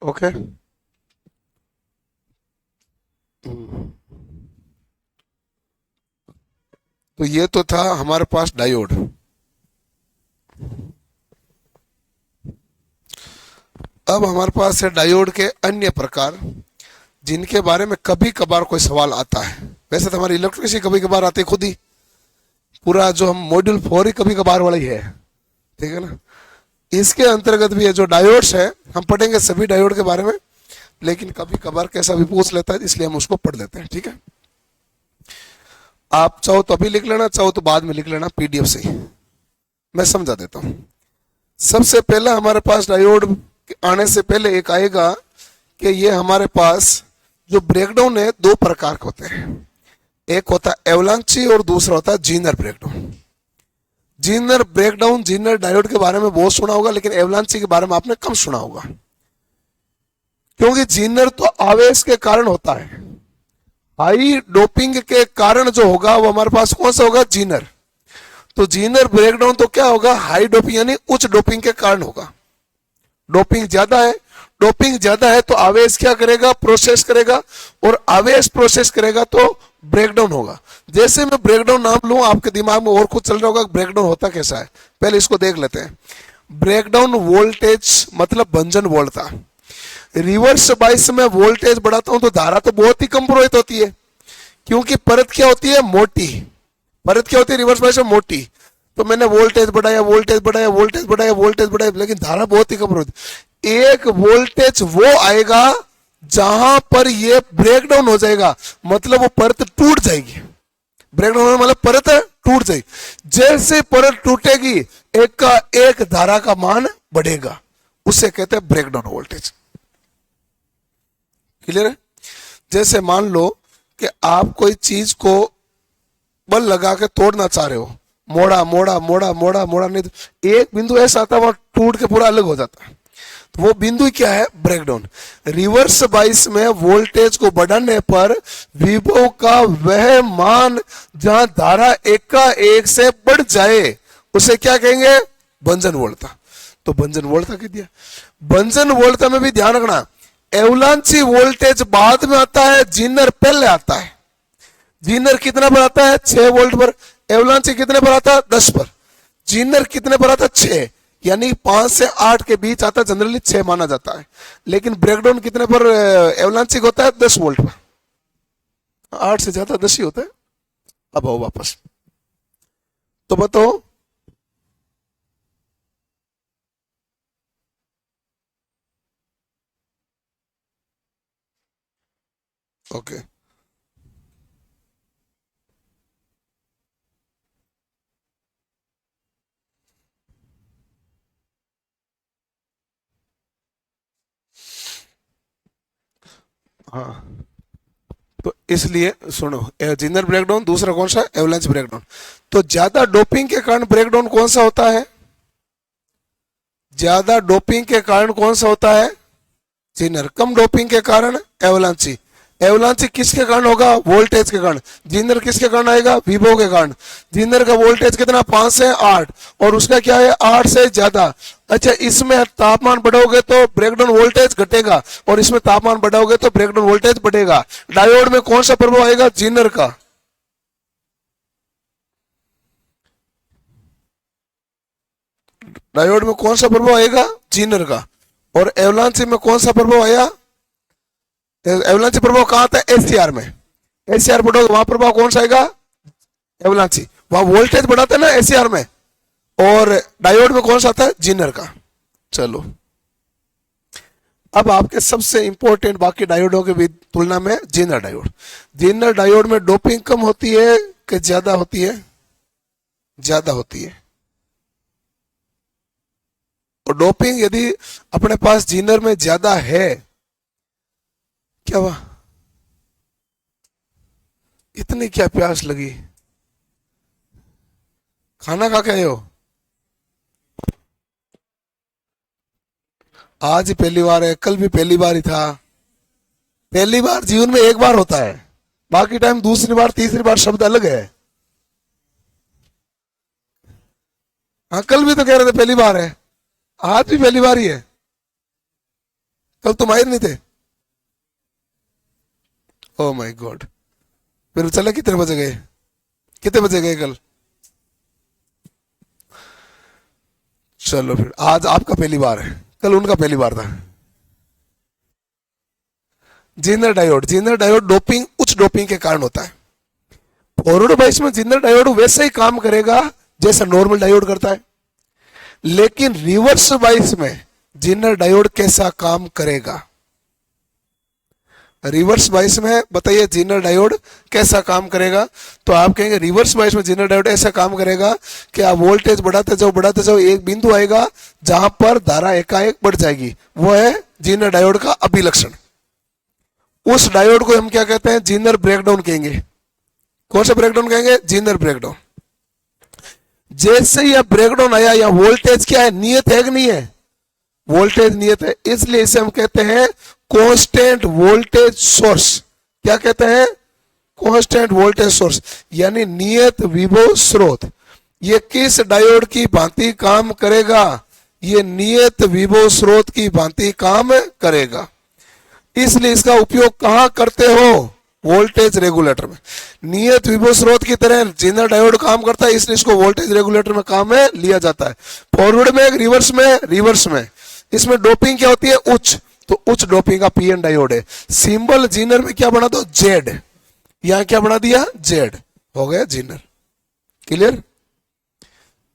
ओके। तो ये तो था हमारे पास डायोड। अब हमारे पास है डायोड के अन्य प्रकार, जिनके बारे में कभी कभार कोई सवाल आता है। वैसे तो हमारी इलेक्ट्रिसिटी कभी कभार आती है खुद ही, पूरा जो हम मॉड्यूल 4 ही कभी कभार वाला ही है, ठीक है ना। इसके अंतर्गत भी है जो डायोड्स है, हम पढ़ेंगे सभी डायोड के बारे में, लेकिन कभी कभार कैसा भी पूछ लेता है, इसलिए हम उसको पढ़ लेते हैं, ठीक है। आप चाहो तो अभी लिख लेना, चाहो तो बाद में लिख लेना पीडीएफ से ही, मैं समझा देता हूं। सबसे पहला हमारे पास डायोड आने से पहले एक आएगा कि ये हमारे पास जो ब्रेकडाउन है दो प्रकार के होते हैं। एक होता है एवलांची और दूसरा होता है Zener breakdown. Zener breakdown, Zener diode के बारे में बहुत सुना होगा, लेकिन एवलांची के बारे में आपने कम सुना होगा, क्योंकि जीनर तो आवेश के कारण होता है। हाई डोपिंग के कारण जो होगा वो हमारे पास कौन सा होगा? जीनर। तो जीनर ब्रेकडाउन तो क्या होगा? हाई डोपिंग यानी उच्च डोपिंग के कारण होगा। डोपिंग ज्यादा है, डोपिंग ज्यादा है तो आवेश क्या करेगा? प्रोसेस करेगा, और आवेश प्रोसेस करेगा तो ब्रेकडाउन होगा। जैसे मैं ब्रेकडाउन नाम लूं, आपके दिमाग में और कुछ चल रहा होगा, ब्रेकडाउन होता कैसा है, पहले इसको देख लेते हैं। ब्रेकडाउन वोल्टेज मतलब भंजन वोल्टता। रिवर्स बाइस में वोल्टेज बढ़ाता हूं तो धारा तो बहुत ही कम प्रवाहित होती है, क्योंकि परत क्या होती है? मोटी। परत क्या होती है रिवर्स बाइस में? मोटी। तो मैंने वोल्टेज बढ़ाया, वोल्टेज बढ़ाया, वोल्टेज बढ़ाया, वोल्टेज बढ़ाया, लेकिन धारा बहुत ही कम होती। एक वोल्टेज वो आएगा जहां पर ये ब्रेकडाउन हो जाएगा, मतलब वो परत टूट जाएगी। ब्रेकडाउन मतलब परत टूट जाएगी। जैसे परत टूटेगी, एक का एक धारा का मान बढ़ेगा, उसे कहते हैं ब्रेकडाउन वोल्टेज। क्लियर है? जैसे मान लो कि आप कोई चीज को बल लगा के तोड़ना चाह रहे हो, मोड़ा मोड़ा मोड़ा मोड़ा मोड़ा, नहीं तो एक बिंदु ऐसा आता है वहां टूट के पूरा अलग हो जाता है, तो वो बिंदु क्या है? ब्रेकडाउन। रिवर्स बाइस में वोल्टेज को बढ़ाने पर विभव का वह मान जहां धारा एक का एक से बढ़ जाए, उसे क्या कहेंगे? भंजन वोल्टता। तो भंजन वोल्टता कह दिया। भंजन वोल्टता में भी ध्यान रखना, एवलांची वोल्टेज बाद में आता है, जीनर पहले आता है। जीनर कितना पर आता है? 6 वोल्ट पर। एवलांची कितने पर आता है? 10 पर। जीनर कितने पर आता है? 6, यानी 5 से 8 के बीच आता है, जनरली 6 माना जाता है। लेकिन ब्रेकडाउन कितने पर एवलांची होता है? 10 वोल्ट पर। 8 से ज्यादा 10 ही होता है। अब आओ वापस, तो बताओ ओके। हाँ, तो इसलिए सुनो, जीनर ब्रेकडाउन, दूसरा कौन सा? Avalanche breakdown. तो ज्यादा डोपिंग के कारण ब्रेकडाउन कौन सा होता है? ज्यादा डोपिंग के कारण कौन सा होता है? जीनर। कम डोपिंग के कारण एवलांची। एवलांची किसके कारण होगा? वोल्टेज के कारण। जीनर किसके कारण आएगा? विभव के कारण। जीनर का वोल्टेज कितना? 5 से 8, और उसका क्या है? 8 से ज्यादा। अच्छा, इसमें तापमान बढ़ाओगे तो ब्रेकडाउन वोल्टेज घटेगा, और इसमें तापमान बढ़ाओगे तो ब्रेकडाउन वोल्टेज बढ़ेगा। डायोड में कौन सा प्रभाव आएगा? जीनर का। डायोड में कौन सा प्रभाव आएगा? जीनर का। और एवलांची में कौन सा प्रभाव आया? एवलांची प्रभाव कहां आता है? एसीआर में। एसीआर बढ़ोगे वहां प्रभाव कौन सा आएगा? एवलांची। वहां वोल्टेज बढ़ाते हैं ना एसीआर में, और डायोड में कौन सा आता है? जीनर का। चलो, अब आपके सबसे इंपॉर्टेंट बाकी डायोडों की तुलना में जीनर डायोड। जीनर डायोड में डोपिंग कम होती है कि ज्यादा होती है? ज्यादा होती है। और डोपिंग यदि अपने पास जीनर में ज्यादा है, क्या हुआ? नहीं क्या प्यास लगी? खाना खा के आए हो? आज ही पहली बार है, कल भी पहली बार ही था। पहली बार जीवन में एक बार होता है, बाकी टाइम दूसरी बार तीसरी बार शब्द अलग है। हाँ, कल भी तो कह रहे थे पहली बार है, आज भी पहली बार ही है। कल तुम आए नहीं थे। Oh my God. फिर चले कितने बजे गए? कितने बजे गए कल? चलो फिर आज आपका पहली बार है, कल उनका पहली बार था। Zener diode, Zener diode doping, उच्च डोपिंग के कारण होता है। फॉरवर्ड बाइस में जीनर डायोड वैसे ही काम करेगा जैसा नॉर्मल डायोड करता है, लेकिन रिवर्स बाइस में जीनर डायोड कैसा काम करेगा? रिवर्स बाइस में बताइए जीनर डायोड कैसा काम करेगा? तो आप कहेंगे रिवर्स बाइस में जीनर डायोड ऐसा काम करेगा कि आप वोल्टेज बढ़ाते जाओ, एक बिंदु आएगा जहां पर धारा एकाएक बढ़ जाएगी, वो है जीनर डायोड का अभिलक्षण। उस डायोड को हम क्या कहते हैं? जीनर ब्रेकडाउन कहेंगे। कौन सा ब्रेकडाउन कहेंगे? Zener breakdown. जैसे यह ब्रेकडाउन आया, या वोल्टेज क्या है? नियत है कि नहीं है? वोल्टेज नियत है, इसलिए इसे हम कहते हैं कांस्टेंट वोल्टेज सोर्स। क्या कहते हैं? कांस्टेंट वोल्टेज सोर्स, यानी नियत विभव स्रोत। ये किस डायोड की भांति काम करेगा? ये नियत विभव स्रोत की भांति काम करेगा। इसलिए इसका उपयोग कहां करते हो? वोल्टेज रेगुलेटर में। नियत विभव स्रोत की तरह जीनर डायोड काम करता है, इसलिए इसको वोल्टेज रेगुलेटर में काम में लिया जाता है। फॉरवर्ड में, रिवर्स में। इसमें डोपिंग क्या होती है? उच्च। तो उच्च डोपिंग का पीएन डायोड है। सिंबल जीनर में क्या बना दो? जेड। यहां क्या बना दिया? जेड। हो गया जीनर। क्लियर?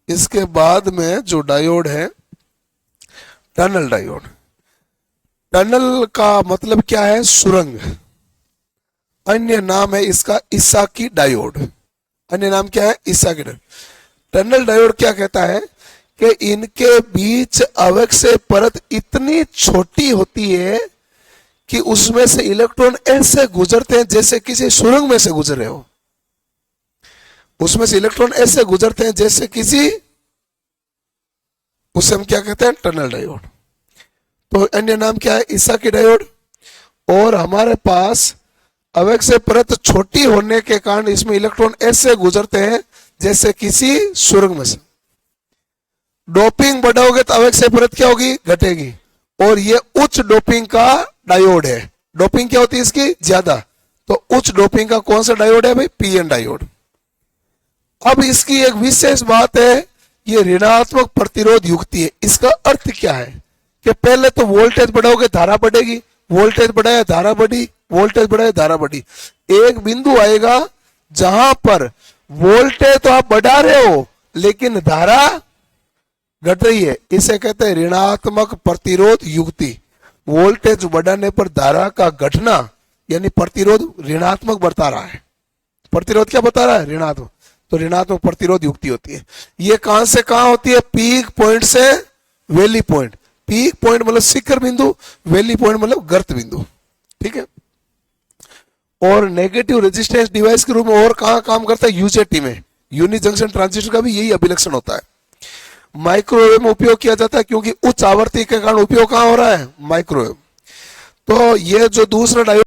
इसके बाद में जो डायोड है, टनल डायोड। टनल का मतलब क्या है? सुरंग। अन्य नाम है इसका इसाकी डायोड। अन्य नाम क्या है? इसाकी डायोड। टनल डायोड क्या कहता है कि इनके बीच अवक्षय परत इतनी छोटी होती है कि उसमें से इलेक्ट्रॉन ऐसे गुजरते हैं जैसे किसी सुरंग में से गुजर रहे हो। उसमें से इलेक्ट्रॉन ऐसे गुजरते हैं जैसे किसी, उसे हम क्या कहते हैं? Tunnel diode. तो अन्य नाम क्या है? इसाकी डायोड। और हमारे पास अवक्षय परत छोटी होने के कारण इसमें इलेक्ट्रॉन ऐसे गुजरते हैं जैसे किसी सुरंग में से। डोपिंग बढ़ाओगे तो अवक्षय परत क्या होगी? घटेगी। और ये उच्च डोपिंग का डायोड है। डोपिंग क्या होती है इसकी? ज्यादा। तो उच्च डोपिंग का कौन सा डायोड है भाई? PN diode. अब इसकी एक विशेष बात है, ये ऋणात्मक प्रतिरोध युक्ति है। इसका अर्थ क्या है कि पहले तो वोल्टेज बढ़ाओगे धारा बढ़ेगी, वोल्टेज बढ़ाया धारा बढ़ी, वोल्टेज बढ़ाया धारा बढ़ी। एक बिंदु आएगा जहां पर वोल्टेज तो आप बढ़ा रहे हो लेकिन धारा घट रही है, इसे कहते हैं ऋणात्मक प्रतिरोध युक्ति। वोल्टेज बढ़ाने पर धारा का घटना यानी प्रतिरोध ऋणात्मक बता रहा है। प्रतिरोध क्या बता रहा है? ऋणात्मक। तो ऋणात्मक प्रतिरोध युक्ति होती है। ये कहां से कहां होती है? पीक पॉइंट से वैली पॉइंट। पीक पॉइंट मतलब शिखर बिंदु, वैली पॉइंट मतलब गर्त बिंदु। ठीक है। और नेगेटिव रेजिस्टेंस डिवाइस के रूप में और कहां काम करता है? यूजेटी में। यूनि जंक्शन ट्रांजिस्टर का भी यही अभिलक्षण होता है। माइक्रोवेव में उपयोग किया जाता है क्योंकि उच्च आवृत्ति के कारण उपयोग कहां हो रहा है? माइक्रोवेव। तो ये जो दूसरा डायोड